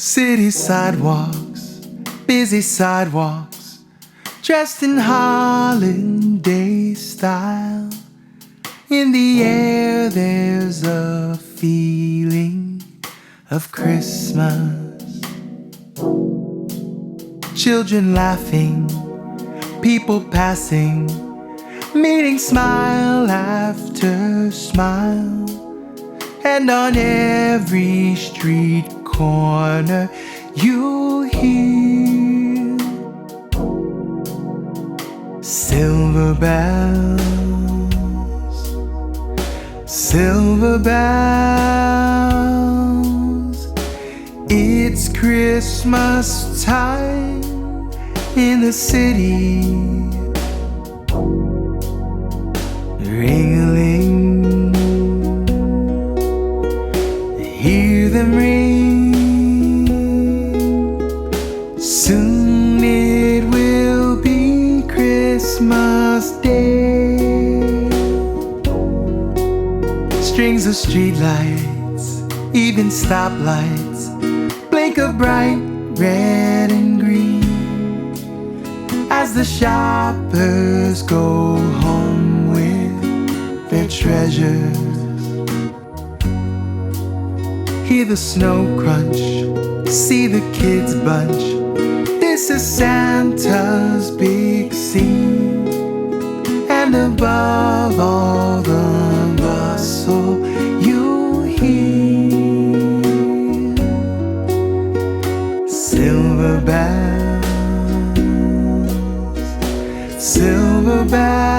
City sidewalks, busy sidewalks, dressed in holiday style. In the air there's a feeling of Christmas. Children laughing, people passing, meeting smile after smile. And on every street corner you'll hear silver bells, silver bells. It's Christmas time in the city. Ring-a-ling, hear them ring. Soon it will be Christmas Day. Strings of streetlights, even stoplights, blink of bright red and green as the shoppers go home with their treasures. Hear the snow crunch, see the kids bunch. This is Santa's big scene. And above all the bustle you hear silver bells, silver bells.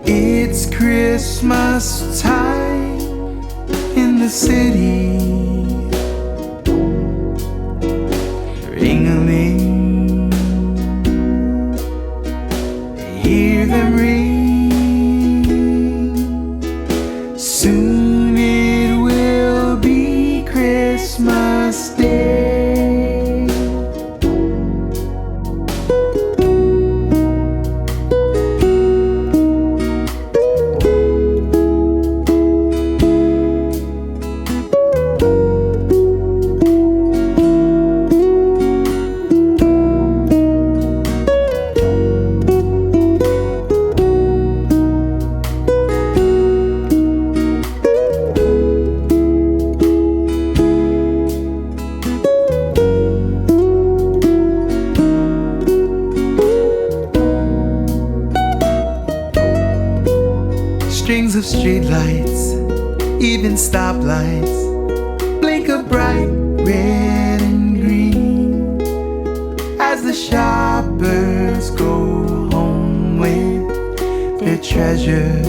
It's Christmas time in the city. Ring-a-ling, hear them ring. Soon it will be Christmas Day. Strings of streetlights, even stoplights, blink of bright red and green as the shoppers go home with their treasures.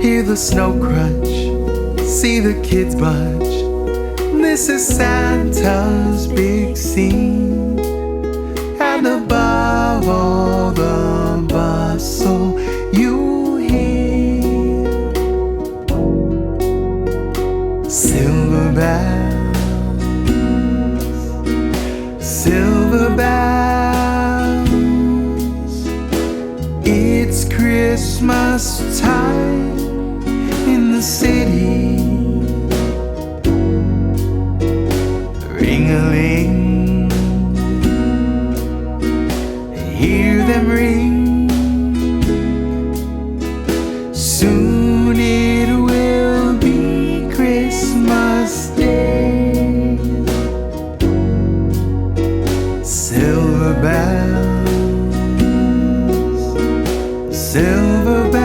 Hear the snow crunch, see the kids bunch. This is Santa's big scene. And above all the bustle you hear silver bells, silver bells. It's Christmas time in the city. Ring-a-ling, hear them ring. Soon it will be Christmas Day. Silver bells, silver bells.